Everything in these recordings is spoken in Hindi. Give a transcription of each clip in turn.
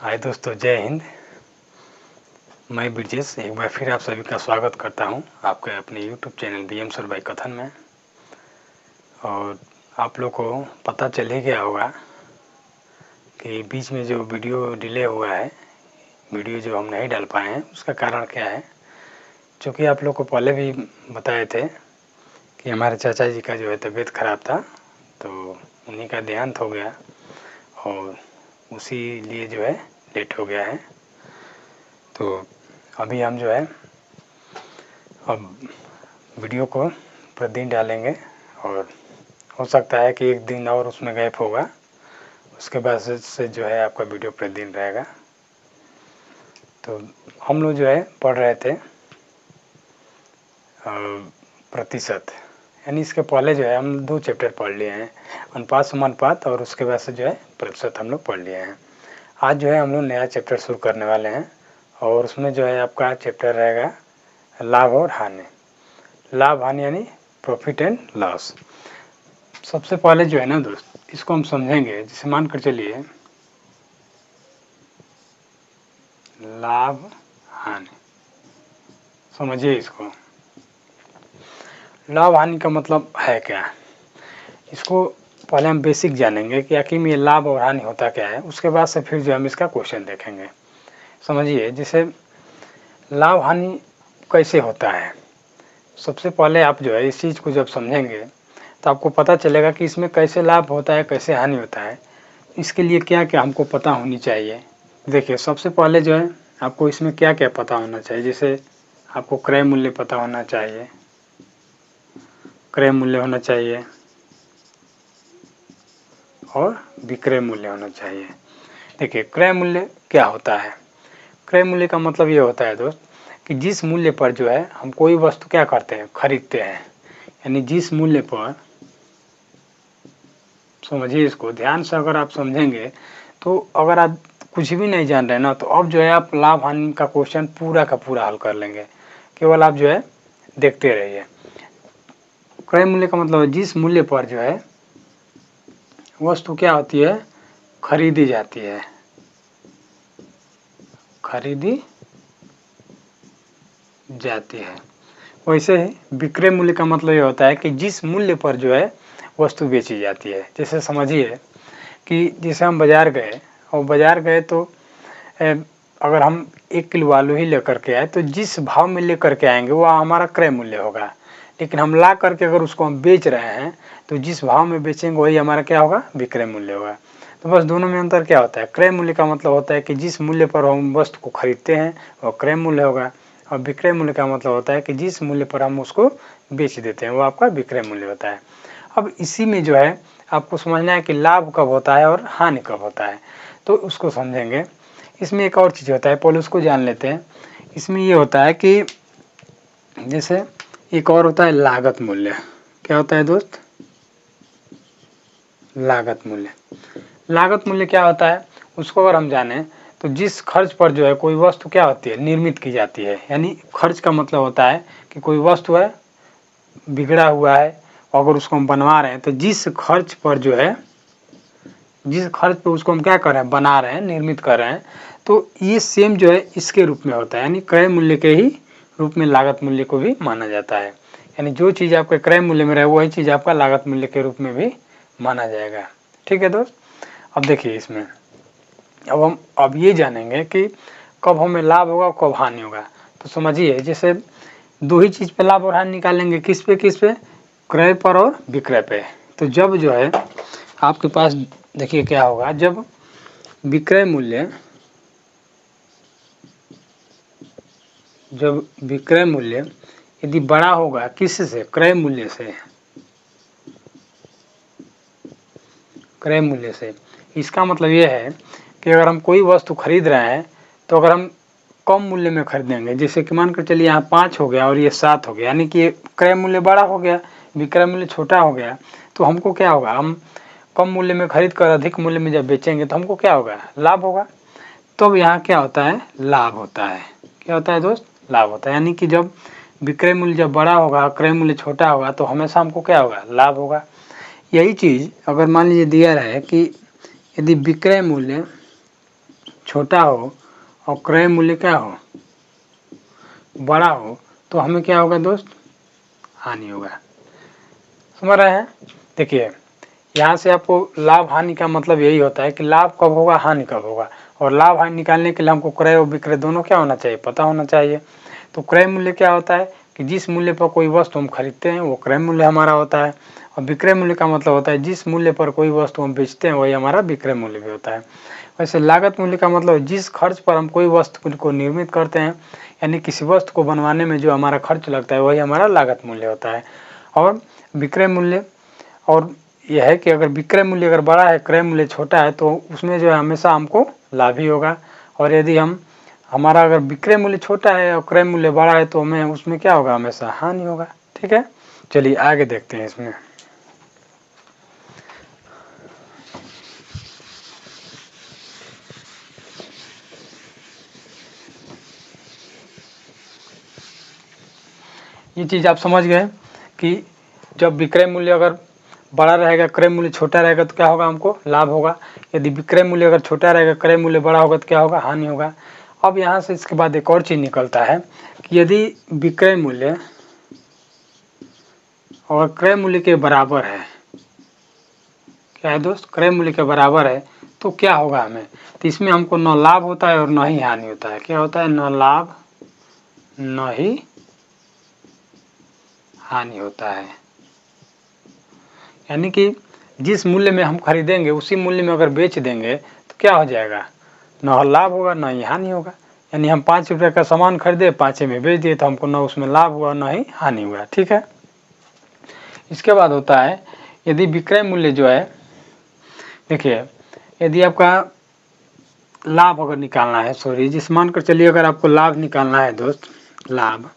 हाय दोस्तों, जय हिंद। मैं ब्रिजेश एक बार फिर आप सभी का स्वागत करता हूं आपके अपने YouTube channel DM sir by कथन में। और आप लोग को पता चल ही गया होगा कि बीच में जो वीडियो डिले हुआ है, वीडियो जो हम नहीं डाल पाए हैं, उसका कारण क्या है। चूँकि आप लोग को पहले भी बताए थे कि हमारे चाचा जी का जो है तबीयत ख़राब था, तो उन्हीं का देहांत हो गया और उसी लिए जो है लेट हो गया है। तो अभी हम जो है अब वीडियो को प्रतिदिन डालेंगे और हो सकता है कि एक दिन और उसमें गैप होगा, उसके बाद से जो है आपका वीडियो प्रतिदिन रहेगा। तो हम लोग जो है पढ़ रहे थे प्रतिशत, यानी इसके पहले जो है हम 2 चैप्टर पढ़ लिए हैं, अनुपात समानुपात, और उसके बाद से जो है प्रतिशत हम लोग पढ़ लिए हैं। आज जो है हम लोग नया चैप्टर शुरू करने वाले हैं और उसमें जो है आपका चैप्टर रहेगा लाभ और हानि। लाभ हानि यानी प्रॉफिट एंड लॉस। सबसे पहले जो है ना दोस्त, इसको हम समझेंगे। जैसे मान कर चलिए लाभ हानि, समझिए इसको। लाभ हानि का मतलब है क्या, इसको पहले हम बेसिक जानेंगे कि आखिर में लाभ और हानि होता क्या है। उसके बाद से फिर जो हम इसका क्वेश्चन देखेंगे। समझिए, जैसे लाभ हानि कैसे होता है। सबसे पहले आप जो है इस चीज़ को जब समझेंगे तो आपको पता चलेगा कि इसमें कैसे लाभ होता है, कैसे हानि होता है। इसके लिए क्या क्या हमको पता होनी चाहिए। देखिए, सबसे पहले जो है आपको इसमें क्या क्या पता होना चाहिए। जैसे आपको क्रय मूल्य पता होना चाहिए, क्रय मूल्य होना चाहिए और विक्रय मूल्य होना चाहिए। देखिए, क्रय मूल्य क्या होता है। क्रय मूल्य का मतलब ये होता है दोस्त कि जिस मूल्य पर जो है हम कोई वस्तु क्या करते हैं, खरीदते हैं। यानी जिस मूल्य पर, समझिए इसको ध्यान से, अगर आप समझेंगे तो अगर आप कुछ भी नहीं जान रहे ना, तो अब जो है आप लाभ हानि का क्वेश्चन पूरा का पूरा हल कर लेंगे। केवल आप जो है देखते रहिए। क्रय मूल्य का मतलब है जिस मूल्य पर जो है वस्तु क्या होती है, खरीदी जाती है, खरीदी जाती है। वैसे ही विक्रय मूल्य का मतलब ये होता है कि जिस मूल्य पर जो है वस्तु बेची जाती है। जैसे समझिए कि जैसे हम बाज़ार गए और बाज़ार गए तो अगर हम 1 किलो आलू ही लेकर के आए तो जिस भाव में लेकर के आएंगे वो हमारा क्रय मूल्य होगा। लेकिन हम ला करके अगर उसको हम बेच रहे हैं तो जिस भाव में बेचेंगे वही हमारा क्या होगा, विक्रय मूल्य होगा। तो बस दोनों में अंतर क्या होता है। क्रय मूल्य का मतलब होता है कि जिस मूल्य पर हम वस्तु को खरीदते हैं वो क्रय मूल्य होगा, और विक्रय मूल्य का मतलब होता है कि जिस मूल्य पर हम उसको बेच देते हैं वो आपका विक्रय मूल्य होता है। अब इसी में जो है आपको समझना है कि लाभ कब होता है और हानि कब होता है, तो उसको समझेंगे। इसमें एक और चीज़ होता है, पहले उसको जान लेते हैं। इसमें ये होता है कि जैसे एक और होता है लागत मूल्य। क्या होता है दोस्त, लागत मूल्य। लागत मूल्य क्या होता है, उसको अगर हम जाने तो जिस खर्च पर जो है कोई वस्तु क्या होती है, निर्मित की जाती है। यानी खर्च का मतलब होता है कि कोई वस्तु है, बिगड़ा हुआ है, अगर उसको हम बनवा रहे हैं तो जिस खर्च पर जो है, जिस खर्च पे उसको हम क्या कर रहे हैं, बना रहे हैं, निर्मित कर रहे हैं, तो ये सेम जो है इसके रूप में होता है। यानी क्रय मूल्य के ही रूप में लागत मूल्य को भी माना जाता है। यानी जो चीज़ आपके क्रय मूल्य में रहे वही चीज़ आपका लागत मूल्य के रूप में भी माना जाएगा। ठीक है दोस्त। अब देखिए इसमें अब ये जानेंगे कि कब हमें लाभ होगा, कब हानि होगा। तो समझिए, जैसे 2 ही चीज़ पे लाभ और हानि निकालेंगे। किस पे, क्रय पर और विक्रय पे। तो जब जो है आपके पास, देखिए क्या होगा, जब विक्रय मूल्य, यदि बड़ा होगा किससे, क्रय मूल्य से, क्रय मूल्य से। इसका मतलब ये है कि अगर हम कोई वस्तु खरीद रहे हैं तो अगर हम कम मूल्य में खरीदेंगे, जैसे कि मान कर चलिए यहाँ 5 हो गया और ये 7 हो गया, यानी कि क्रय मूल्य बड़ा हो गया, विक्रय मूल्य छोटा हो गया, तो हमको क्या होगा, हम कम मूल्य में खरीद कर अधिक मूल्य में जब बेचेंगे तो हमको क्या होगा, लाभ होगा। तो यहाँ क्या होता है, लाभ होता है। क्या होता है दोस्त, लाभ होता है। यानी कि जब विक्रय मूल्य जब बड़ा होगा, क्रय मूल्य छोटा होगा, तो हमेशा हमको क्या होगा, लाभ होगा। यही चीज़ अगर मान लीजिए दिया रहे कि यदि विक्रय मूल्य छोटा हो और क्रय मूल्य क्या हो, बड़ा हो, तो हमें क्या होगा दोस्त, हानि होगा। समझ रहे हैं। देखिए यहाँ से आपको लाभ हानि का मतलब यही होता है कि लाभ कब होगा, हानि कब होगा, और लाभ हानि निकालने के लिए हमको क्रय और विक्रय दोनों क्या होना चाहिए, पता होना चाहिए। तो क्रय मूल्य क्या होता है कि जिस मूल्य पर कोई वस्तु हम खरीदते हैं वो क्रय मूल्य हमारा होता है, और विक्रय मूल्य का मतलब होता है जिस मूल्य पर कोई वस्तु हम बेचते हैं वही हमारा विक्रय मूल्य भी होता है। वैसे लागत मूल्य का मतलब जिस खर्च पर हम कोई वस्तु को निर्मित करते हैं, यानी किसी वस्तु को बनवाने में जो हमारा खर्च लगता है वही हमारा लागत मूल्य होता है। और विक्रय मूल्य, और यह है कि अगर विक्रय मूल्य अगर बड़ा है, क्रय मूल्य छोटा है, तो उसमें जो है हमेशा हमको लाभ ही होगा। और यदि हमारा अगर विक्रय मूल्य छोटा है और क्रय मूल्य बड़ा है तो हमें उसमें क्या होगा, हमेशा हानि होगा। ठीक है, चलिए आगे देखते हैं इसमें। ये चीज़ आप समझ गए कि जब विक्रय मूल्य अगर बड़ा रहेगा, क्रय मूल्य छोटा रहेगा तो क्या होगा, हमको लाभ होगा। यदि विक्रय मूल्य अगर छोटा रहेगा, क्रय मूल्य बड़ा होगा तो क्या होगा, हानि होगा। अब यहाँ से इसके बाद एक और चीज़ निकलता है कि यदि विक्रय मूल्य और क्रय मूल्य के बराबर है, क्या है दोस्त, क्रय मूल्य के बराबर है, तो क्या होगा हमें, तो इसमें हमको न लाभ होता है और न ही हानि होता है। क्या होता है, न लाभ न ही हानि होता है। यानी कि जिस मूल्य में हम खरीदेंगे उसी मूल्य में अगर बेच देंगे तो क्या हो जाएगा, न लाभ होगा न ही हानि होगा। यानी हम 5 रुपये का सामान खरीदे, 5 में बेच दिए, तो हमको न उसमें लाभ हुआ न ही हानि हुआ। ठीक है, इसके बाद होता है यदि विक्रय मूल्य जो है, देखिए यदि आपका लाभ अगर निकालना है, जिस मानकर चलिए अगर आपको लाभ निकालना है दोस्त, लाभ,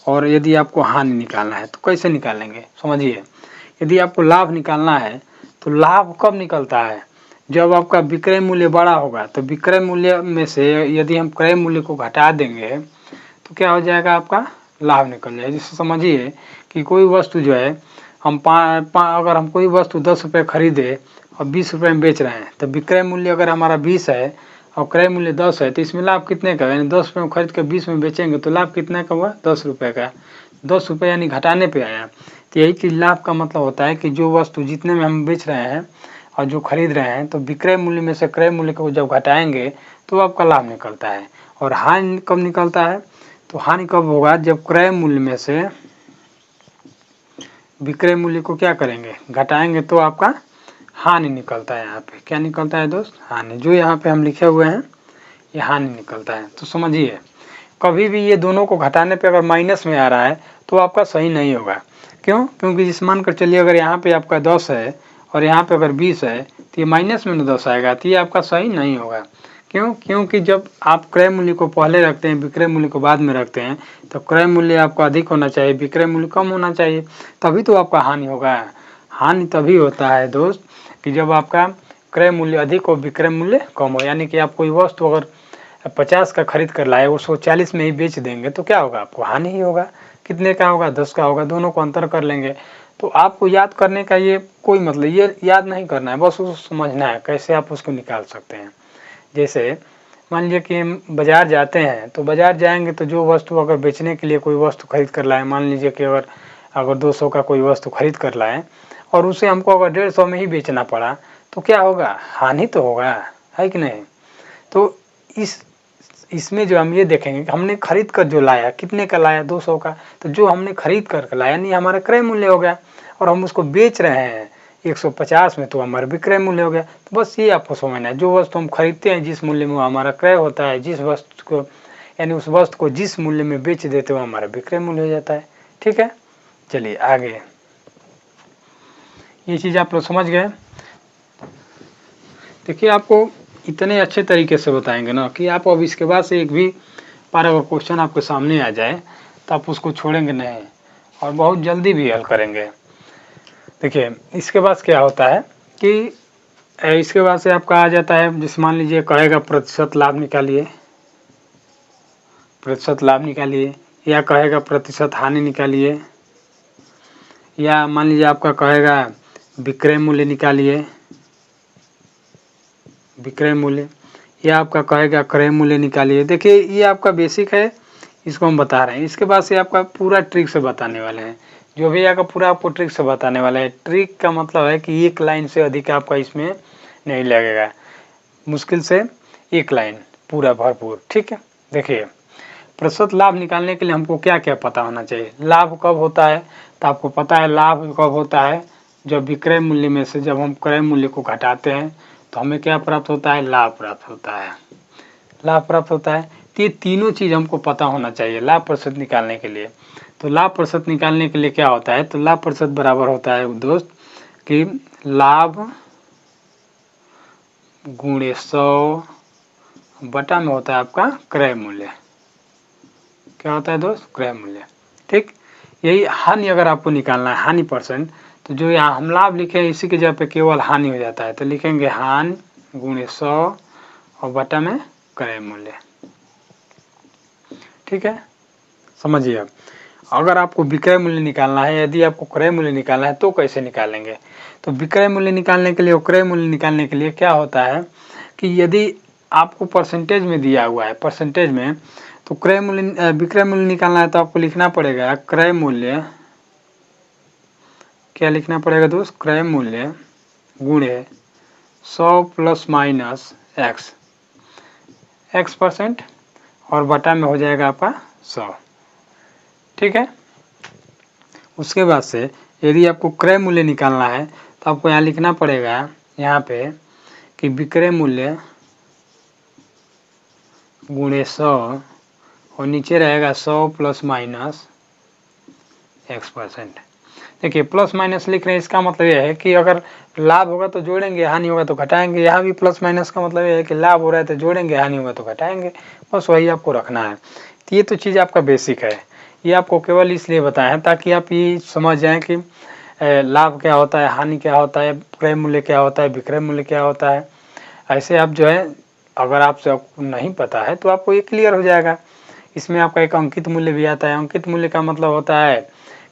और यदि आपको हानि निकालना है तो कैसे निकालेंगे, समझिए। यदि आपको लाभ निकालना है तो लाभ कब निकलता है, जब आपका विक्रय मूल्य बड़ा होगा। तो विक्रय मूल्य में से यदि हम क्रय मूल्य को घटा देंगे तो क्या हो जाएगा, आपका लाभ निकल जाएगा। जैसे समझिए कि कोई वस्तु जो है हम अगर हम कोई वस्तु 10 रुपये खरीदे और 20 रुपये में बेच रहे हैं, तो विक्रय मूल्य अगर हमारा 20 है और क्रय मूल्य 10 है, तो इसमें लाभ कितने का, यानी 10 रुपये में खरीद कर 20 में बेचेंगे तो लाभ कितने का हुआ, 10 रुपये का। 10 रुपये यानी घटाने पे आया। तो यही चीज़ लाभ का मतलब होता है कि जो वस्तु जितने में हम बेच रहे हैं और जो खरीद रहे हैं, तो विक्रय मूल्य में से क्रय मूल्य को जब घटाएंगे तो आपका लाभ निकलता है। और हानि कब निकलता है, तो हानि कब होगा, जब क्रय मूल्य में से विक्रय मूल्य को क्या करेंगे, घटाएंगे, तो आपका हानि निकलता है। यहाँ पे क्या निकलता है दोस्त, हानि। जो यहाँ पे हम लिखे हुए हैं ये हानि निकलता है। तो समझिए कभी भी ये दोनों को घटाने पे अगर माइनस में आ रहा है तो आपका सही नहीं होगा। क्यों, क्योंकि जिस मान कर चलिए अगर यहाँ पे आपका 10 है और यहाँ पे अगर 20 है तो ये माइनस में 10 आएगा, तो ये आपका सही नहीं होगा। क्यों, क्योंकि जब आप क्रय मूल्य को पहले रखते हैं, विक्रय मूल्य को बाद में रखते हैं, तो क्रय मूल्य आपका अधिक होना चाहिए, विक्रय मूल्य कम होना चाहिए, तभी तो आपका हानि होगा। हानि तभी होता है दोस्त कि जब आपका क्रय मूल्य अधिक हो, विक्रय मूल्य कम हो। यानी कि आप कोई वस्तु अगर 50 का खरीद कर लाए, उसको 40 में ही बेच देंगे तो क्या होगा, आपको हानि ही होगा। कितने का होगा, 10 का होगा, दोनों को अंतर कर लेंगे। तो आपको याद करने का ये कोई मतलब, ये याद नहीं करना है, बस उसको समझना है कैसे आप उसको निकाल सकते हैं। जैसे मान लीजिए कि हम बाज़ार जाते हैं, तो बाज़ार जाएंगे तो जो वस्तु अगर बेचने के लिए कोई वस्तु खरीद कर लाए, मान लीजिए कि अगर 200 का कोई वस्तु खरीद कर लाए और उसे हमको अगर 150 में ही बेचना पड़ा तो क्या होगा, हानि तो होगा, है कि नहीं। तो इसमें जो हम ये देखेंगे कि हमने खरीद कर जो लाया, कितने का लाया, 200 का, तो जो हमने खरीद कर लाया यानी हमारा क्रय मूल्य हो गया, और हम उसको बेच रहे हैं 150 में, तो हमारा विक्रय मूल्य हो गया। तो बस ये आपको समझना है, जो वस्तु हम खरीदते हैं जिस मूल्य में, वो हमारा क्रय होता है, जिस वस्तु को यानी उस वस्तु को जिस मूल्य में बेच देते हो हमारा विक्रय मूल्य हो जाता है। ठीक है, चलिए आगे, ये चीज़ आप लोग समझ गए। देखिए आपको इतने अच्छे तरीके से बताएंगे ना कि आप अब इसके बाद से एक भी बार अगर क्वेश्चन आपके सामने आ जाए तो आप उसको छोड़ेंगे नहीं और बहुत जल्दी भी हल करेंगे। देखिए इसके बाद क्या होता है कि इसके बाद से आपका आ जाता है, जिस मान लीजिए कहेगा प्रतिशत लाभ निकालिए, प्रतिशत लाभ निकालिए, या कहेगा प्रतिशत हानि निकालिए, या मान लीजिए आपका कहेगा विक्रय मूल्य निकालिए, विक्रय मूल्य, ये आपका कहेगा क्रय मूल्य निकालिए। देखिए ये आपका बेसिक है, इसको हम बता रहे हैं। इसके बाद से आपका पूरा ट्रिक से बताने वाले हैं, जो भी आएगा पूरा आपको ट्रिक से बताने वाला है। ट्रिक का मतलब है कि एक लाइन से अधिक आपका इसमें नहीं लगेगा, मुश्किल से एक लाइन पूरा भरपूर, ठीक है। देखिए प्रतिशत लाभ निकालने के लिए हमको क्या क्या पता होना चाहिए। लाभ कब होता है, तो आपको पता है लाभ कब होता है, जब विक्रय मूल्य में से जब हम क्रय मूल्य को घटाते हैं तो हमें क्या प्राप्त होता है, लाभ प्राप्त होता है, लाभ प्राप्त होता है। तो ये तीनों चीज़ हमको पता होना चाहिए लाभ प्रतिशत निकालने के लिए। तो लाभ प्रतिशत निकालने के लिए क्या होता है, तो लाभ प्रतिशत बराबर होता है दोस्त कि लाभ गुणे 100 बटा में होता है आपका क्रय मूल्य। क्या होता है दोस्त, क्रय मूल्य, ठीक। यही हानि अगर आपको निकालना है, हानि परसेंट, तो जो यहाँ हम लाभ लिखे हैं इसी के जगह पे केवल हानि हो जाता है, तो लिखेंगे हानि गुणे 100 और बटा में क्रय मूल्य, ठीक है। समझिए अब अगर आपको विक्रय मूल्य निकालना है, यदि आपको क्रय मूल्य निकालना है तो कैसे निकालेंगे। तो विक्रय मूल्य निकालने के लिए और क्रय मूल्य निकालने के लिए क्या होता है कि यदि आपको परसेंटेज में दिया हुआ है, परसेंटेज में, तो क्रय मूल्य विक्रय मूल्य निकालना है तो आपको लिखना पड़ेगा क्रय मूल्य, क्या लिखना पड़ेगा दोस्त, क्रय मूल्य गुणे 100 प्लस माइनस एक्स परसेंट और बटा में हो जाएगा आपका 100, ठीक है। उसके बाद से यदि आपको क्रय मूल्य निकालना है तो आपको यहाँ लिखना पड़ेगा यहाँ पे कि विक्रय मूल्य गुणे 100 और नीचे रहेगा 100 प्लस माइनस एक्स परसेंट। देखिए प्लस माइनस लिख रहे हैं, इसका मतलब यह है कि अगर लाभ होगा तो जोड़ेंगे, हानि होगा तो घटाएंगे। यहाँ भी प्लस माइनस का मतलब यह है कि लाभ हो रहा है तो जोड़ेंगे, हानि होगा तो घटाएंगे, बस वही आपको रखना है। तो ये तो चीज़ आपका बेसिक है, ये आपको केवल इसलिए बताया है ताकि आप ये समझ जाएँ कि लाभ क्या होता है, हानि क्या होता है, क्रय मूल्य क्या होता है, विक्रय मूल्य क्या होता है। ऐसे आप जो है अगर आपसे नहीं पता है तो आपको ये क्लियर हो जाएगा। इसमें आपका एक अंकित मूल्य भी आता है। अंकित मूल्य का मतलब होता है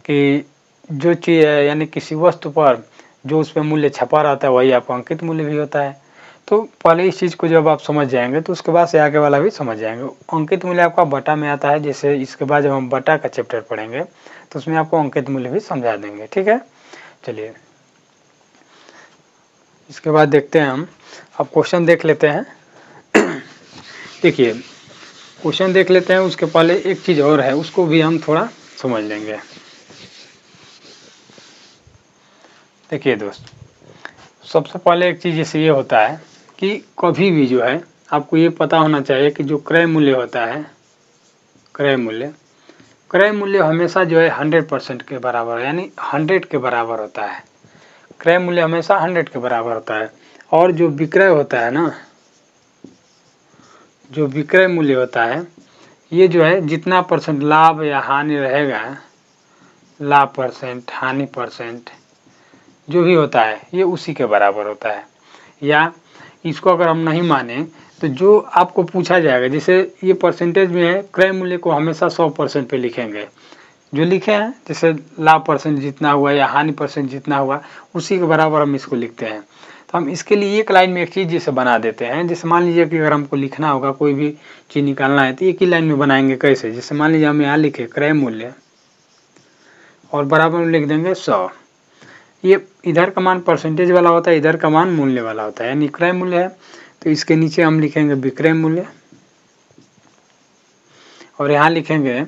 कि जो चीज़ है यानी किसी वस्तु पर जो उस पर मूल्य छपा रहता है वही आपका अंकित मूल्य भी होता है। तो पहले इस चीज़ को जब आप समझ जाएंगे तो उसके बाद से आगे वाला भी समझ जाएंगे। अंकित मूल्य आपका बटा में आता है, जैसे इसके बाद जब हम बटा का चैप्टर पढ़ेंगे तो उसमें आपको अंकित मूल्य भी समझा देंगे, ठीक है। चलिए इसके बाद देखते हैं हम, अब क्वेश्चन देख लेते हैं। देखिए क्वेश्चन देख लेते हैं, उसके पहले एक चीज़ और है उसको भी हम थोड़ा समझ लेंगे। देखिए दोस्त सबसे पहले एक चीज़ जैसे ये होता है कि कभी भी जो है आपको ये पता होना चाहिए कि जो क्रय मूल्य होता है, क्रय मूल्य हमेशा जो है 100% के बराबर है, यानी 100 के बराबर होता है। क्रय मूल्य हमेशा 100 के बराबर होता है। और जो विक्रय होता है ना, जो विक्रय मूल्य होता है ये जो है जितना परसेंट लाभ या हानि रहेगा, लाभ परसेंट, हानि परसेंट जो भी होता है ये उसी के बराबर होता है। या इसको अगर हम नहीं माने तो जो आपको पूछा जाएगा, जैसे ये परसेंटेज में है, क्रय मूल्य को हमेशा 100% पे लिखेंगे। जो लिखे हैं जैसे लाभ परसेंट जितना हुआ या हानि परसेंट जितना हुआ उसी के बराबर हम इसको लिखते हैं। तो हम इसके लिए एक लाइन में एक चीज़ जैसे बना देते हैं। जैसे मान लीजिए कि अगर हमको लिखना होगा कोई भी चीज़ निकालना है तो एक ही लाइन में बनाएंगे। कैसे, जैसे मान लीजिए हम यहाँ लिखे क्रय मूल्य और बराबर में लिख देंगे 100। ये इधर का मान परसेंटेज वाला होता है, इधर का मान मूल्य वाला होता है, यानी क्रय मूल्य है तो इसके नीचे हम लिखेंगे विक्रय मूल्य और यहाँ लिखेंगे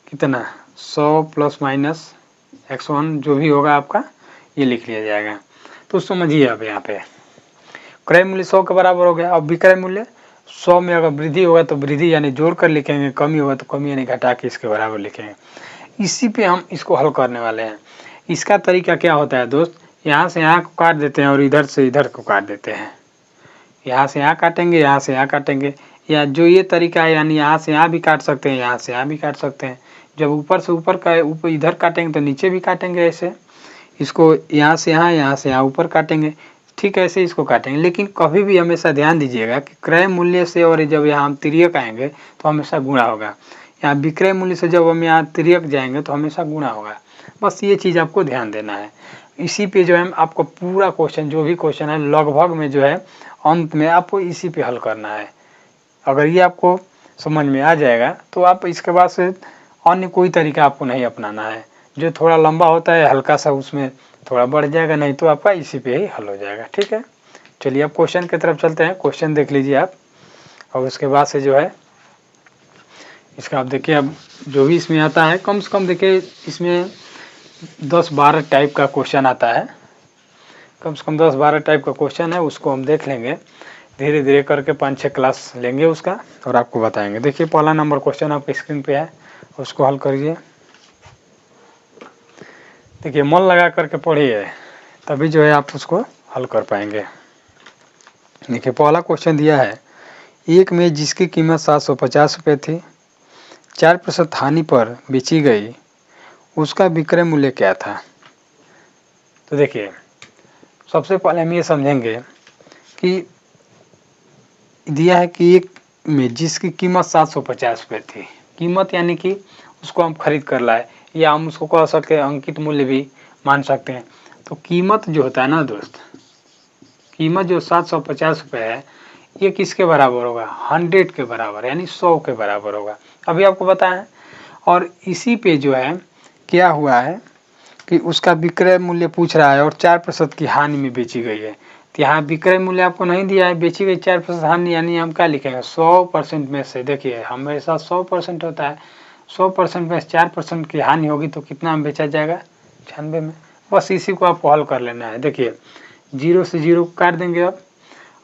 कितना 100 प्लस माइनस x1 जो भी होगा आपका ये लिख लिया जाएगा। तो समझिए अब यहाँ पे क्रय मूल्य 100 के बराबर हो गया। अब विक्रय मूल्य 100 में अगर वृद्धि होगा तो वृद्धि यानी जोड़ कर लिखेंगे, कमी होगा तो कमी यानी घटा के इसके बराबर लिखेंगे। इसी पे हम इसको हल करने वाले हैं। इसका तरीका क्या होता है दोस्त, यहाँ से यहाँ को काट देते हैं और इधर से इधर को काट देते हैं। यहाँ से यहाँ काटेंगे, यहाँ से यहाँ काटेंगे, या जो ये तरीका है यानी यहाँ से यहाँ भी काट सकते हैं, यहाँ से यहाँ भी काट सकते हैं। जब ऊपर से ऊपर का ऊपर इधर काटेंगे तो नीचे भी काटेंगे ऐसे। इसको यहाँ से यहाँ ऊपर काटेंगे, ठीक है, ऐसे इसको काटेंगे। लेकिन कभी भी हमेशा ध्यान दीजिएगा कि क्रय मूल्य से और जब यहाँ हम तिर्यक आएंगे तो हमेशा गुणा होगा। यहाँ विक्रय मूल्य से जब हम यहाँ तिर्यक जाएंगे तो हमेशा गुणा होगा। बस ये चीज़ आपको ध्यान देना है। इसी पे जो है आपको पूरा क्वेश्चन जो भी क्वेश्चन है लगभग में जो है अंत में आपको इसी पे हल करना है। अगर ये आपको समझ में आ जाएगा तो आप इसके बाद से अन्य कोई तरीका आपको नहीं अपनाना है। जो थोड़ा लंबा होता है हल्का सा उसमें थोड़ा बढ़ जाएगा, नहीं तो आपका इसी पे ही हल हो जाएगा। ठीक है, चलिए अब क्वेश्चन की तरफ चलते हैं। क्वेश्चन देख लीजिए आप, और उसके बाद से जो है इसका आप देखिए, अब जो भी इसमें आता है कम से कम देखिए इसमें 10-12 टाइप का क्वेश्चन आता है, कम से कम 10-12 टाइप का क्वेश्चन है। उसको हम देख लेंगे धीरे धीरे करके, 5-6 क्लास लेंगे उसका और आपको बताएंगे। देखिए पहला नंबर क्वेश्चन आपके स्क्रीन पे है, उसको हल करिए। देखिए मन लगा करके पढ़िए, तभी जो है आप उसको हल कर पाएंगे। देखिए पहला क्वेश्चन दिया है, एक मेज जिसकी कीमत 750 रुपये थी 4% हानि पर बेची गई, उसका विक्रय मूल्य क्या था। तो देखिए सबसे पहले हम ये समझेंगे कि दिया है कि एक मेज जिसकी कीमत 750 रुपये थी, कीमत यानी कि उसको हम खरीद कर लाए, या हम उसको कह सकते हैं अंकित मूल्य भी मान सकते हैं। तो कीमत जो होता है ना दोस्त, कीमत जो 750 रुपये है, ये किसके बराबर होगा, 100 के बराबर, यानी 100 के बराबर होगा। अभी आपको बताएं, और इसी पे जो है क्या हुआ है कि उसका विक्रय मूल्य पूछ रहा है और 4% की हानि में बेची गई है। तो यहाँ विक्रय मूल्य आपको नहीं दिया है, बेची गई 4% हानि, यानी हम क्या लिखेंगे 100% में से। देखिए हमेशा 100% होता है, 100% में 4% की हानि होगी तो कितना में बेचा जाएगा, 96 में। बस इसी को आपको हल कर लेना है। देखिए 0 से 0 काट देंगे,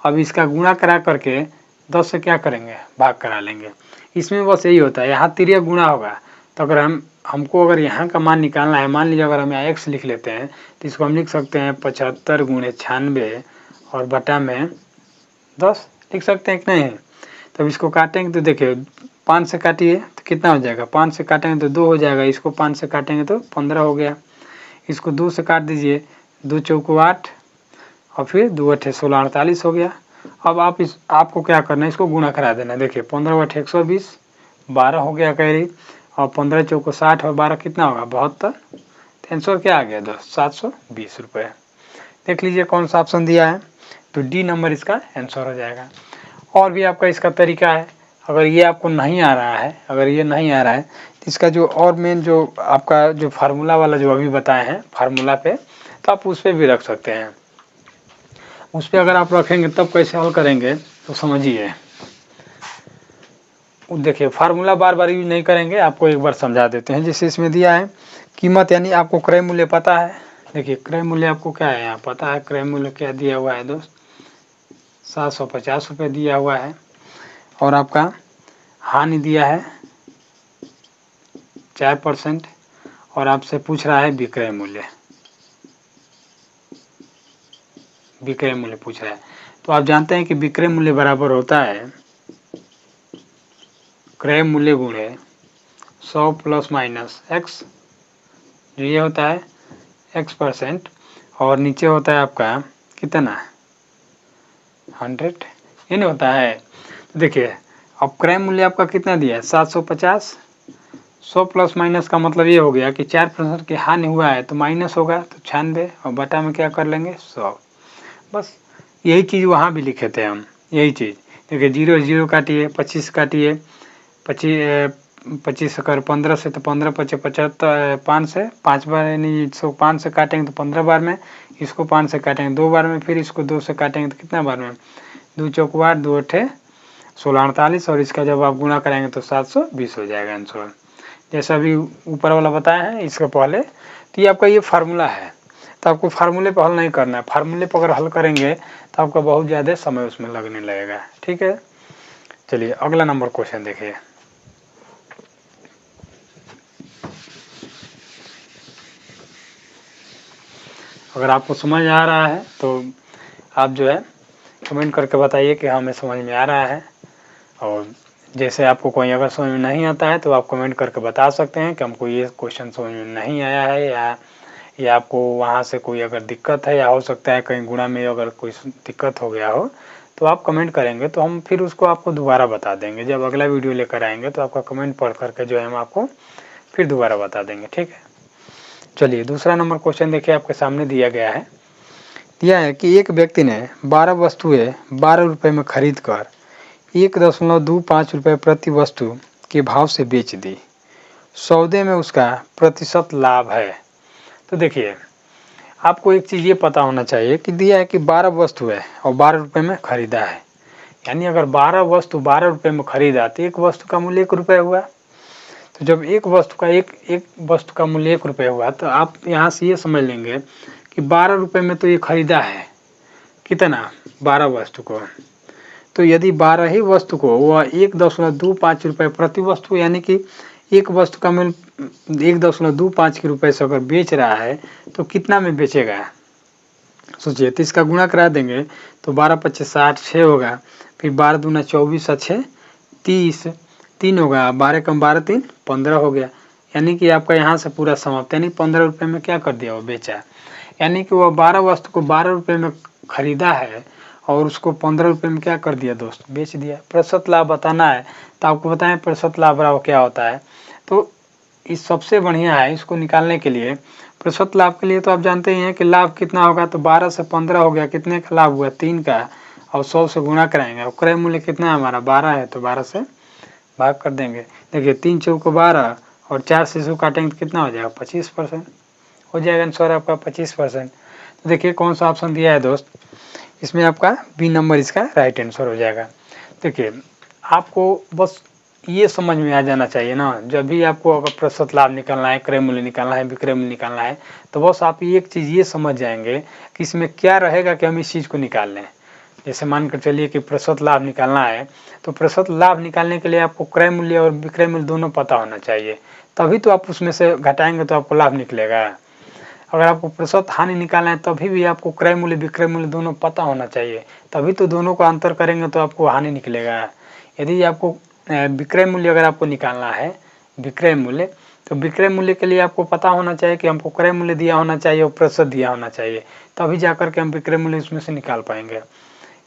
अब इसका गुणा करा करके 10 से क्या करेंगे, भाग करा लेंगे। इसमें बस यही होता है, यहाँ तिर्यक गुणा होगा। तो अगर हमको अगर यहाँ का मान निकालना है, मान लीजिए अगर हम यहाँ x लिख लेते हैं तो इसको हम लिख सकते हैं 75 × 96 और बटा में 10 लिख सकते हैं कि नहीं। तब इसको काटेंगे तो देखिए 5 से काटिए तो कितना हो जाएगा, 5 से काटेंगे तो 2 हो जाएगा, इसको 5 से काटेंगे तो 15 हो गया। इसको 2 से काट दीजिए, 2 चौको 8 और फिर 2 8 16 48 हो गया। अब आपको क्या करना है, इसको गुणा करा देना है। देखिए 15 8 120, 12 हो गया कैरी, और 15 चौको 60 और 12 कितना होगा 72। तो आंसर क्या आ गया दोस्त, 720 रुपये। देख लीजिए कौन सा ऑप्शन दिया है, तो डी नंबर इसका आंसर हो जाएगा। और भी आपका इसका तरीका है, अगर ये आपको नहीं आ रहा है, अगर ये नहीं आ रहा है तो इसका जो और मेन जो आपका जो फार्मूला वाला जो अभी बताए हैं फार्मूला पे, तो आप उस पर भी रख सकते हैं। उस पर अगर आप रखेंगे तब कैसे हल करेंगे तो समझिए। देखिए फार्मूला बार बार यूज नहीं करेंगे, आपको एक बार समझा देते हैं। जैसे इसमें दिया है कीमत, यानी आपको क्रय मूल्य पता है। देखिए क्रय मूल्य आपको क्या है, यहाँ पता है क्रय मूल्य क्या दिया हुआ है दोस्त, 750 रुपये दिया हुआ है। और आपका हानि दिया है 4%, और आपसे पूछ रहा है विक्रय मूल्य, विक्रय मूल्य पूछ रहा है। तो आप जानते हैं कि विक्रय मूल्य बराबर होता है क्रय मूल्य गुणे 100 ± x, जो ये होता है x%, और नीचे होता है आपका कितना 100, ये नहीं होता है। तो देखिए अब क्रय मूल्य आपका कितना दिया है 750, 100 ± का मतलब ये हो गया कि 4% की हानि हुआ है तो माइनस होगा तो 96, और बटा में क्या कर लेंगे 100। बस यही चीज़ वहाँ भी लिखे थे हम, यही चीज़। देखिए 0 0 काटिए, 25 काटिए, 25 कर 15 से तो 15 × 5 = 75, 5 से 5 बार, यानी इसको 5 से काटेंगे तो 15 बार में, इसको 5 से काटेंगे 2 बार में, फिर इसको 2 से काटेंगे तो कितना बार में, 2 चौको 8, 2 8 16 48, और इसका जब आप गुणा कराएंगे तो 720 हो जाएगा आंसर। जैसा अभी ऊपर वाला बताया है इसके पहले, तो ये आपका ये फार्मूला है। तो आपको फार्मूले पर हल नहीं करना है, फार्मूले पर अगर हल करेंगे तो आपका बहुत ज़्यादा समय उसमें लगने लगेगा। ठीक है, चलिए अगला नंबर क्वेश्चन देखिए। अगर आपको समझ आ रहा है तो आप जो है कमेंट करके बताइए कि हमें समझ में आ रहा है। और जैसे आपको कोई अगर समझ में नहीं आता है तो आप कमेंट करके बता सकते हैं कि हमको ये क्वेश्चन समझ में नहीं आया है, या आपको वहाँ से कोई अगर दिक्कत है, या हो सकता है कहीं गुणा में अगर कोई दिक्कत हो गया हो, तो आप कमेंट करेंगे तो हम फिर उसको आपको दोबारा बता देंगे। जब अगला वीडियो लेकर आएंगे तो आपका कमेंट पढ़ करके जो है हम आपको फिर दोबारा बता देंगे। ठीक है, चलिए दूसरा नंबर क्वेश्चन देखिए आपके सामने दिया गया है। दिया है कि एक व्यक्ति ने 12 वस्तुएं 12 रुपये में खरीद कर 1.25 रुपये प्रति वस्तु के भाव से बेच दी, सौदे में उसका प्रतिशत लाभ है। तो देखिए आपको एक चीज़ ये पता होना चाहिए कि दिया है कि 12 वस्तु है और 12 रुपये में खरीदा है, यानी अगर 12 वस्तु 12 रुपये में खरीदा तो एक वस्तु का मूल्य 1 रुपये हुआ। तो जब एक वस्तु का मूल्य 1 रुपये हुआ तो आप यहाँ से ये समझ लेंगे कि 12 रुपये में तो ये खरीदा है कितना, 12 वस्तु को। तो यदि 12 ही वस्तु को वह 1.25 रुपये प्रति वस्तु, यानी कि एक वस्तु का मूल्य 1.25 के रुपये से अगर बेच रहा है तो कितना में बेचेगा, सोचिए। तो इसका गुणा करा देंगे तो 12 × 25 = 60, 6 होगा, फिर 12 दूना 24 और 6 30, 3 होगा, 12 × 12 3 15 हो गया। यानी कि आपका यहाँ से पूरा समाप्त, यानी 15 रुपये में क्या कर दिया, वो बेचा। यानी कि वह 12 वस्तु को 12 रुपये में खरीदा है और उसको 15 रुपये में क्या कर दिया दोस्त, बेच दिया। प्रतिशत लाभ बताना है तो आपको बताएं प्रतिशत लाभ बराबर क्या होता है। तो इस सबसे बढ़िया है इसको निकालने के लिए, प्रतिशत लाभ के लिए तो आप जानते ही हैं कि लाभ कितना होगा। तो 12 से 15 हो गया, कितने का लाभ हुआ, 3 का, और 100 से गुणा कराएंगे और क्रय मूल्य कितना है हमारा, 12 है, तो 12 से भाग कर देंगे। देखिए 3 चौको 12 और 4 से इसको काटेंगे तो कितना हो जाएगा, 25% हो जाएगा आंसर आपका 25%। तो देखिए कौन सा ऑप्शन दिया है दोस्त, इसमें आपका बी नंबर इसका राइट आंसर हो जाएगा। देखिए आपको बस ये समझ में आ जाना चाहिए ना, जब भी आपको अगर प्रतिशत लाभ निकालना है, क्रय मूल्य निकालना है, विक्रय मूल्य निकालना है, तो बस आप एक चीज़ ये समझ जाएंगे कि इसमें क्या रहेगा कि हम इस चीज़ को निकाल लें। जैसे मान कर चलिए कि प्रतिशत लाभ निकालना है, तो प्रतिशत लाभ निकालने के लिए आपको क्रय मूल्य और विक्रय मूल्य दोनों पता होना चाहिए, तभी तो आप उसमें से घटाएंगे तो आपको लाभ निकलेगा। अगर आपको प्रतिशत हानि निकालना है तभी भी आपको क्रय मूल्य विक्रय मूल्य दोनों पता होना चाहिए, तभी तो दोनों को अंतर करेंगे तो आपको हानि निकलेगा। यदि आपको विक्रय मूल्य अगर आपको निकालना है विक्रय मूल्य, तो विक्रय मूल्य के लिए आपको पता होना चाहिए कि हमको क्रय मूल्य दिया होना चाहिए और प्रतिशत दिया होना चाहिए, तभी जाकर के हम विक्रय मूल्य उसमें से निकाल पाएंगे।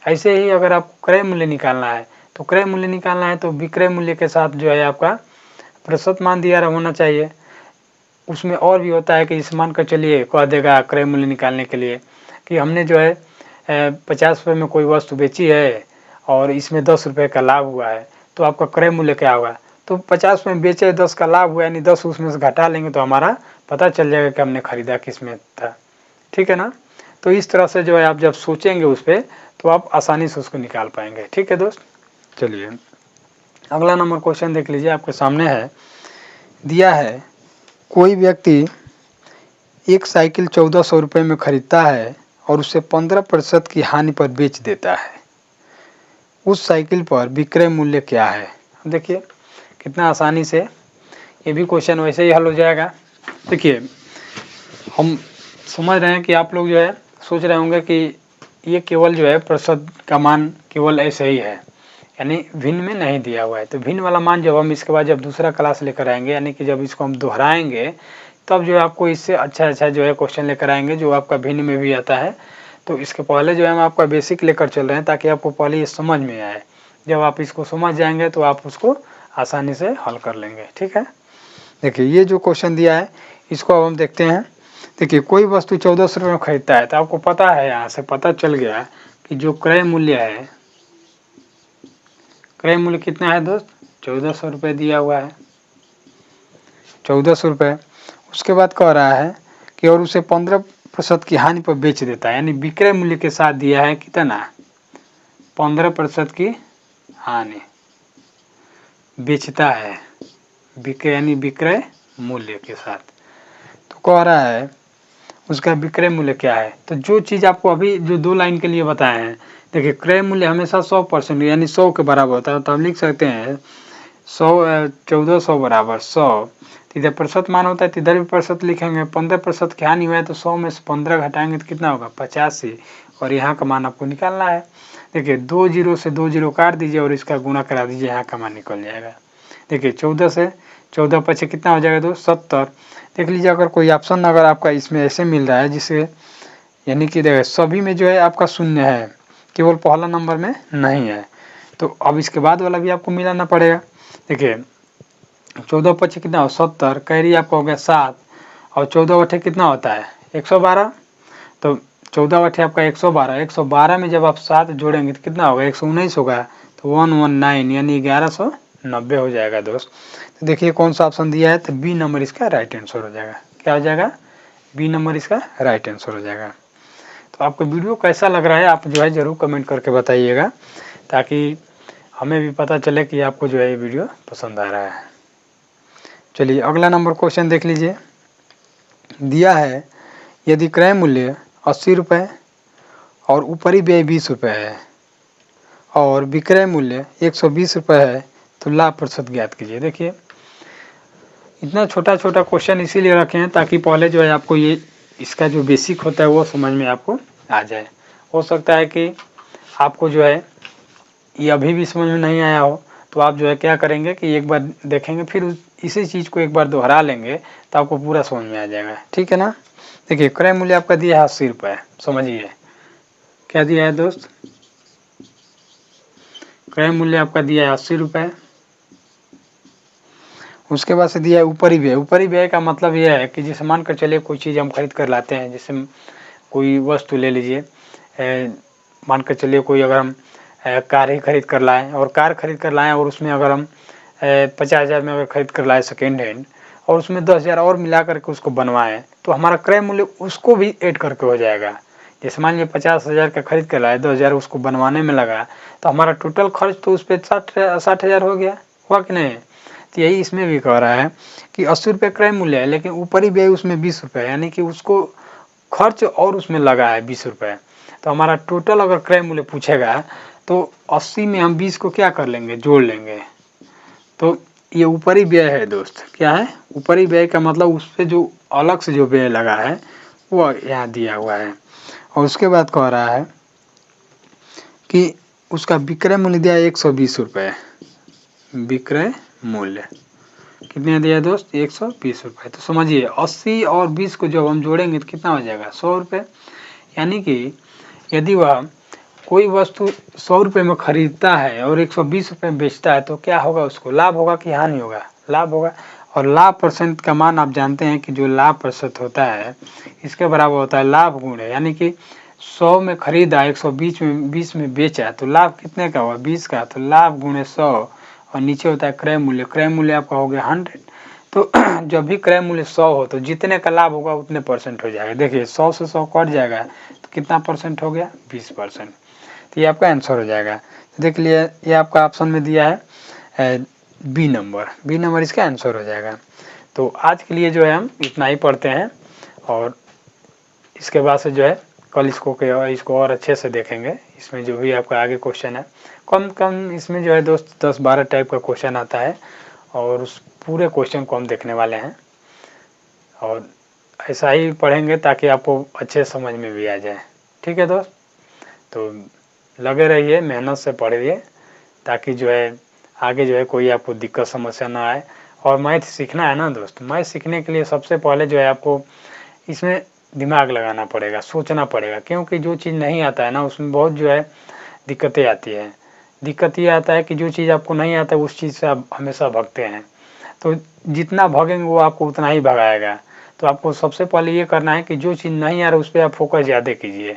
ऐसे ही अगर आपको क्रय मूल्य निकालना है तो क्रय मूल्य निकालना है तो विक्रय मूल्य के साथ जो है आपका प्रतिशत मान दिया होना चाहिए। उसमें और भी होता है कि इस मान कर चलिए कह देगा क्रय मूल्य निकालने के लिए कि हमने जो है 50 रुपये में कोई वस्तु बेची है और इसमें 10 रुपये का लाभ हुआ है, तो आपका क्रय मूल्य क्या होगा, तो 50 में बेचे 10 का लाभ हुआ, यानी 10 उसमें से घटा लेंगे तो हमारा पता चल जाएगा कि हमने खरीदा किस में था। ठीक है ना। तो इस तरह से जो है आप जब सोचेंगे उस पर तो आप आसानी से उसको निकाल पाएंगे। ठीक है दोस्त, चलिए अगला नंबर क्वेश्चन देख लीजिए, आपके सामने है, दिया है कोई व्यक्ति एक साइकिल 1400 रुपये में खरीदता है और उसे 15% की हानि पर बेच देता है, उस साइकिल पर विक्रय मूल्य क्या है। देखिए कितना आसानी से ये भी क्वेश्चन वैसे ही हल हो जाएगा। देखिए हम समझ रहे हैं कि आप लोग जो है सोच रहे होंगे कि ये केवल जो है प्रतिशत का मान केवल ऐसे ही है, यानी भिन्न में नहीं दिया हुआ है। तो भिन्न वाला मान जब हम इसके बाद जब दूसरा क्लास लेकर आएंगे, यानी कि जब इसको हम दोहराएंगे, तब जो है आपको इससे अच्छा जो है क्वेश्चन लेकर आएंगे जो आपका भिन्न में भी आता है। तो इसके पहले जो है हम आपका बेसिक लेकर चल रहे हैं ताकि आपको पहले ये समझ में आए। जब आप इसको समझ जाएंगे तो आप उसको आसानी से हल कर लेंगे। ठीक है, देखिए ये जो क्वेश्चन दिया है इसको अब हम देखते हैं। देखिए कोई वस्तु 1400 रुपये में खरीदता है, तो आपको पता है, यहाँ से पता चल गया कि जो क्रय मूल्य है, क्रय मूल्य कितना है दोस्त, 1400 रुपये दिया हुआ है, 1400 रुपये। उसके बाद कह रहा है कि और उसे 15% की हानि पर बेच देता है, यानी विक्रय मूल्य के साथ दिया है कितना, 15% की हानि, बेचता है विक्रय, यानी विक्रय मूल्य के साथ। तो कह रहा है उसका विक्रय मूल्य क्या है। तो जो चीज़ आपको अभी जो 2 लाइन के लिए बताए हैं, देखिए क्रय मूल्य हमेशा 100% यानी 100 के बराबर होता है, तो हम लिख सकते हैं 1400 बराबर 100। इधर प्रतिशत मान होता है तो इधर भी प्रतिशत लिखेंगे, 15% की हानि हुआ है तो 100 में से 15 घटाएंगे तो कितना होगा, 85, और यहाँ का मान आपको निकालना है। देखिए 2 0 से 2 0 काट दीजिए और इसका गुणा करा दीजिए, यहाँ का मान निकल जाएगा। देखिए 14 से 14 पचे कितना हो जाएगा दोस्त, 70। देख लीजिए अगर कोई ऑप्शन अगर आपका इसमें ऐसे मिल रहा है जिससे, यानी कि देखिए सभी में जो है आपका शून्य है, केवल पहला नंबर में नहीं है, तो अब इसके बाद वाला भी आपको मिलाना पड़ेगा। देखिए 14 पचे कितना हो 70, कैरी आपका हो गया 7, और 14 बटे कितना होता है 112, तो 14 बटे आपका 112, 112 में जब आप 7 जोड़ेंगे तो कितना होगा 119 होगा। तो 119 यानी 1190 हो जाएगा दोस्त। तो देखिए कौन सा ऑप्शन दिया है, तो बी नंबर इसका राइट आंसर हो जाएगा। क्या हो जाएगा, बी नंबर इसका राइट आंसर हो जाएगा। तो आपको वीडियो कैसा लग रहा है आप जो है ज़रूर कमेंट करके बताइएगा, ताकि हमें भी पता चले कि आपको जो है ये वीडियो पसंद आ रहा है। चलिए अगला नंबर क्वेश्चन देख लीजिए। दिया है यदि क्रय मूल्य 80 रुपये और ऊपरी व्यय 20 रुपये है और विक्रय मूल्य 120 रुपये है तो लाभ प्रतिशत ज्ञात कीजिए। देखिए इतना छोटा छोटा क्वेश्चन इसीलिए रखे हैं ताकि पहले जो है आपको ये इसका जो बेसिक होता है वो समझ में आपको आ जाए। हो सकता है कि आपको जो है ये अभी भी समझ में नहीं आया हो, तो आप जो है क्या करेंगे कि एक बार देखेंगे फिर इसी चीज़ को एक बार दोहरा लेंगे तो आपको पूरा समझ में आ जाएगा। ठीक है ना। देखिए क्रय मूल्य आपका दिया है 80 रुपये, समझिए क्या दिया है दोस्त, क्रय मूल्य आपका दिया है 80 रुपये। उसके बाद से दिया है ऊपरी व्यय। ऊपरी व्यय का मतलब यह है कि जैसे मान कर चलिए कोई चीज़ हम खरीद कर लाते हैं, जैसे कोई वस्तु ले लीजिए, मान कर चलिए कोई अगर हम कार ही खरीद कर लाएँ और कार खरीद कर लाएँ और उसमें अगर हम 50,000 में अगर खरीद कर लाए सेकेंड हैंड और उसमें 10,000 और मिला करके उसको बनवाएं तो हमारा क्रय मूल्य उसको भी ऐड करके हो जाएगा। जैसे मान लीजिए 50,000 का खरीद कर लाए, 2,000 उसको बनवाने में लगा, तो हमारा टोटल खर्च तो उस पर 60,000 हो गया, हुआ कि नहीं। तो यही इसमें भी कह रहा है कि 80 रुपये क्रय मूल्य है लेकिन ऊपरी व्यय उसमें 20 रुपये, यानी कि उसको खर्च और उसमें लगा है 20 रुपये। तो हमारा टोटल अगर क्रय मूल्य पूछेगा तो 80 में हम 20 को क्या कर लेंगे, जोड़ लेंगे। तो ये ऊपरी व्यय है दोस्त। क्या है, ऊपरी व्यय का मतलब उस पर जो अलग से जो व्यय लगा है वो यहाँ दिया हुआ है। और उसके बाद कह रहा है कि उसका विक्रय मूल्य दिया है 120 रुपये। विक्रय मूल्य कितने दिया है दोस्त, 120 रुपये। तो समझिए 80 और 20 को जब हम जोड़ेंगे तो कितना हो जाएगा, 100 रुपये। यानी कि यदि वह कोई वस्तु 100 रुपये में खरीदता है और 120 रुपये में बेचता है तो क्या होगा, उसको लाभ होगा कि हानि होगा, लाभ होगा। और लाभ परसेंट का मान आप जानते हैं कि जो लाभ प्रतिशत होता है इसके बराबर होता है लाभ गुणे, यानी कि 100 में खरीदा 120 में बेचा तो लाभ कितने का हुआ, 20 का। तो लाभ गुणे 100 और नीचे होता है क्रय मूल्य। क्रय मूल्य आपका हो गया 100। तो जब भी क्रय मूल्य 100 हो तो जितने का लाभ होगा उतने परसेंट हो जाएगा। देखिए 100 से 100 कट जाएगा तो कितना परसेंट हो गया, 20%। तो ये आपका आंसर हो जाएगा। देख लिए ये आपका ऑप्शन में दिया है बी नंबर, बी नंबर इसका आंसर हो जाएगा। तो आज के लिए जो है हम इतना ही पढ़ते हैं और इसके बाद से जो है कल इसको और अच्छे से देखेंगे। इसमें जो भी आपका आगे क्वेश्चन है कम इसमें जो है दोस्त 10-12 टाइप का क्वेश्चन आता है और उस पूरे क्वेश्चन को हम देखने वाले हैं और ऐसा ही पढ़ेंगे ताकि आपको अच्छे समझ में भी आ जाए। ठीक है दोस्त, तो लगे रहिए, मेहनत से पढ़िए ताकि जो है आगे जो है कोई आपको दिक्कत समस्या ना आए। और मैथ सीखना है ना दोस्त, मैथ सीखने के लिए सबसे पहले जो है आपको इसमें दिमाग लगाना पड़ेगा, सोचना पड़ेगा, क्योंकि जो चीज़ नहीं आता है ना उसमें बहुत जो है दिक्कतें आती है। दिक्कत ये आता है कि जो चीज़ आपको नहीं आता है उस चीज़ से आप हमेशा भागते हैं, तो जितना भागेंगे वो आपको उतना ही भगाएगा। तो आपको सबसे पहले ये करना है कि जो चीज़ नहीं आ रहा उस पर आप फोकस ज़्यादा कीजिए।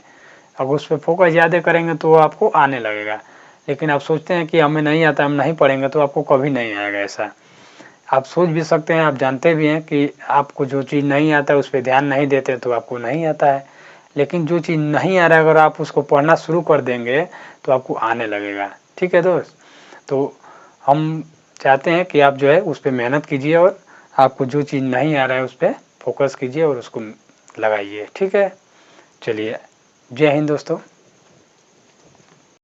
अब उस पर फोकस ज़्यादा करेंगे तो वो आपको आने लगेगा। लेकिन आप सोचते हैं कि हमें नहीं आता, हम नहीं पढ़ेंगे, तो आपको कभी नहीं आएगा। ऐसा आप सोच भी सकते हैं, आप जानते भी हैं कि आपको जो चीज़ नहीं आता है उस पर ध्यान नहीं देते तो आपको नहीं आता है। लेकिन जो चीज़ नहीं आ रहा है अगर आप उसको पढ़ना शुरू कर देंगे तो आपको आने लगेगा। ठीक है दोस्त, तो हम चाहते हैं कि आप जो है उस पर मेहनत कीजिए और आपको जो चीज़ नहीं आ रहा है उस पर फोकस कीजिए और उसको लगाइए। ठीक है, चलिए, जय हिंद दोस्तों।